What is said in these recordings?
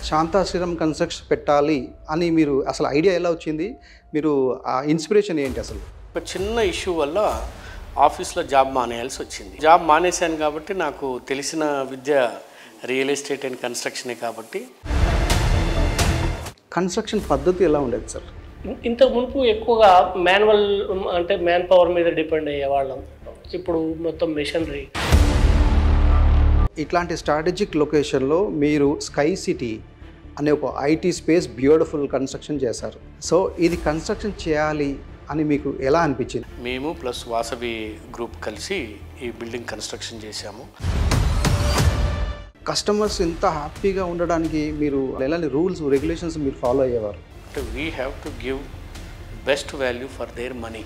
Shanta Sriram construction పెట్టాలి అని మీరు అసలు ఐడియా ఎలా వచ్చింది? మీరు ఆ ఇన్స్పిరేషన్ ఏంటి అసలు? ఒక చిన్న ఇష్యూ వల్ల ఆఫీస్లో జాబ్ మానేయాల్సి వచ్చింది. జాబ్ మానేశాను కాబట్టి నాకు తెలిసిన విద్య రియల్ ఎస్టేట్ అండ్ కన్స్ట్రక్షనే కాబట్టి. కన్స్ట్రక్షన్ పద్ధతి ఎలా ఉండేది సార్? ఇంతకు మునుపు ఎక్కువగా మాన్యువల్ అంటే మ్యాన్ పవర్ మీద డిపెండ్ అయ్యేవాళ్ళం. ఇప్పుడు మొత్తం మెషినరీ. ఇట్లాంటి స్ట్రాటజిక్ లొకేషన్లో మీరు స్కై సిటీ అనే ఒక ఐటీ స్పేస్ బ్యూటిఫుల్ కన్స్ట్రక్షన్ చేశారు. సో ఇది కన్స్ట్రక్షన్ చేయాలి అని మీకు ఎలా అనిపించింది? మేము ప్లస్ వాసవి గ్రూప్ కలిసి ఈ బిల్డింగ్ కన్స్ట్రక్షన్ చేశాము. కస్టమర్స్ ఇంత హ్యాపీగా ఉండడానికి మీరు ఎలాంటి రూల్స్ రెగ్యులేషన్స్ మీరు ఫాలో అయ్యేవారు? అంటే we have to give best value for their money.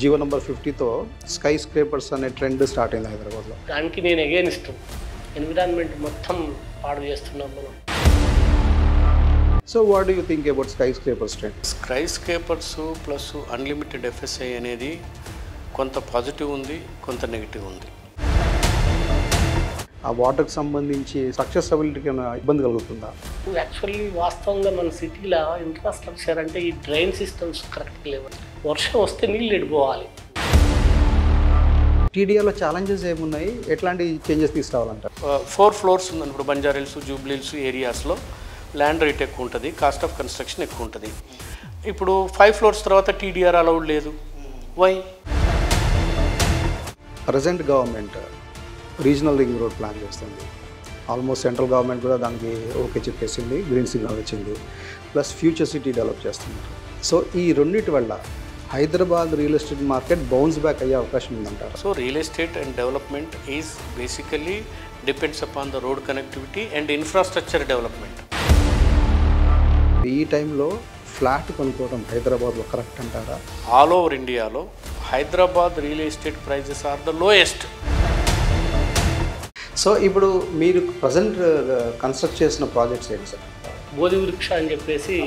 GO number 50తో స్కై స్క్రేపర్స్ అనే ట్రెండ్ స్టార్ట్ అయింది హైదరాబాద్లో. దానికి నేను అగైన్స్ట్. ఎన్విరాన్మెంట్ మొత్తం పాడు చేస్తున్నాం మనం. So what do you think about sky scrapers trend? Sky scrapers plus unlimited FSI అనేది కొంత పాజిటివ్ ఉంది, కొంత నెగిటివ్ ఉంది. ఆ వాటర్కి సంబంధించి సక్సెసబిలిటీకి ఏమైనా ఇబ్బంది కలుగుతుందా? యాక్చువల్లీ వాస్తవంగా మన సిటీలో ఇన్ఫ్రాస్ట్రక్చర్ అంటే ఈ డ్రైన్ సిస్టమ్స్ కరెక్ట్ లేవు. వర్షం వస్తే నీళ్ళు ఎడిపోవాలి. టీడీఆర్లో ఛాలెంజెస్ ఏమున్నాయి? ఎట్లాంటి చేంజెస్ తీసుకురావాలంటారు? 4 floors ఉంది. ఇప్పుడు బంజారాహిల్స్, జూబ్లీహిల్స్ ఏరియాస్లో ల్యాండ్ రేట్ ఎక్కువ ఉంటుంది, కాస్ట్ ఆఫ్ కన్స్ట్రక్షన్ ఎక్కువ ఉంటుంది. ఇప్పుడు 5 floors తర్వాత టీడీఆర్ అలౌడ్ లేదు. Why? Present government regional ring road plan చేస్తుంది. ఆల్మోస్ట్ సెంట్రల్ గవర్నమెంట్ కూడా దానికి ఓకే చెప్పేసింది, గ్రీన్ సిగ్నల్ వచ్చింది. ప్లస్ ఫ్యూచర్ సిటీ డెవలప్ చేస్తున్నారు. సో ఈ రెండింటి వల్ల Hyderabad real estate market bounce back అయ్యే అవకాశం ఉందంటారు. So real estate and development is basically depends upon the road connectivity and infrastructure development. ఈ టైంలో ఫ్లాట్ కొనుక్కోవడం హైదరాబాద్లో కరెక్ట్ అంటారా? ఆల్ ఓవర్ ఇండియాలో Hyderabad real estate prices are the lowest. So ఇప్పుడు మీరు ప్రజెంట్ కన్స్ట్రక్ట్ చేసిన ప్రాజెక్ట్స్ ఏంటి సార్? బోధి వృక్ష అని చెప్పేసి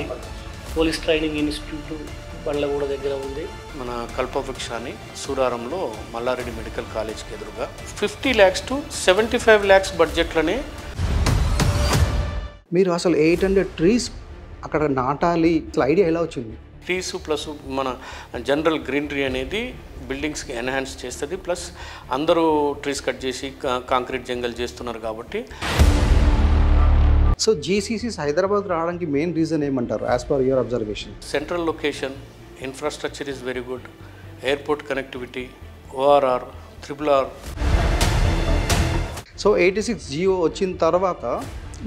పోలీస్ ట్రైనింగ్ ఇన్స్టిట్యూట్ బండ్లగూడ దగ్గర ఉంది. మన కల్పవృక్ష అని సూరారంలో మల్లారెడ్డి మెడికల్ కాలేజ్కి ఎదురుగా 50 lakhs to 75 lakhs బడ్జెట్లోనే మీరు అసలు 800 ట్రీస్ అక్కడ నాటాలి, అసలు ఐడియా ఎలా వచ్చింది? ట్రీస్ ప్లస్ మన జనరల్ గ్రీనరీ అనేది బిల్డింగ్స్కి ఎన్హాన్స్ చేస్తుంది. ప్లస్ అందరూ ట్రీస్ కట్ చేసి కాంక్రీట్ జంగల్ చేస్తున్నారు కాబట్టి. సో జీసీసీస్ హైదరాబాద్ రావడానికి మెయిన్ రీజన్ ఏమంటారు as per your observation? Central location, infrastructure is very good, airport connectivity, ORR, RRR. So 86 GO వచ్చిన తర్వాత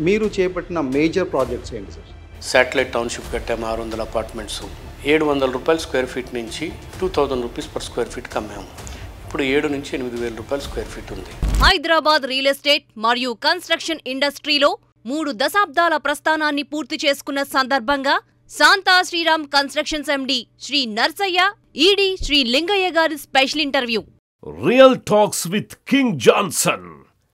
మీరు చేపట్టిన మేజర్ ప్రాజెక్ట్స్ ఏంటి సార్? శాటిలైట్ టౌన్షిప్ కట్టాము. 600 అపార్ట్మెంట్స్ 700 రూపాయలు స్క్వేర్ ఫీట్ నుంచి 2000 రూపీస్ పర్ స్క్వేర్ ఫీట్కి అమ్మాము. ఇప్పుడు 7 నుంచి 8000 రూపాయలు స్క్వేర్ ఫీట్ ఉంది. హైదరాబాద్ రియల్ ఎస్టేట్ మరియు కన్స్ట్రక్షన్ ఇండస్ట్రీలో 3 దశాబ్దాల ప్రస్థానాన్ని పూర్తి చేసుకున్న సందర్భంగా శాంతా శ్రీరామ్ కన్స్ట్రక్షన్స్ ఎండి శ్రీ నర్సయ్య, ఈడీ శ్రీ లింగయ్య గారి special interview. Real talks with king Johnson.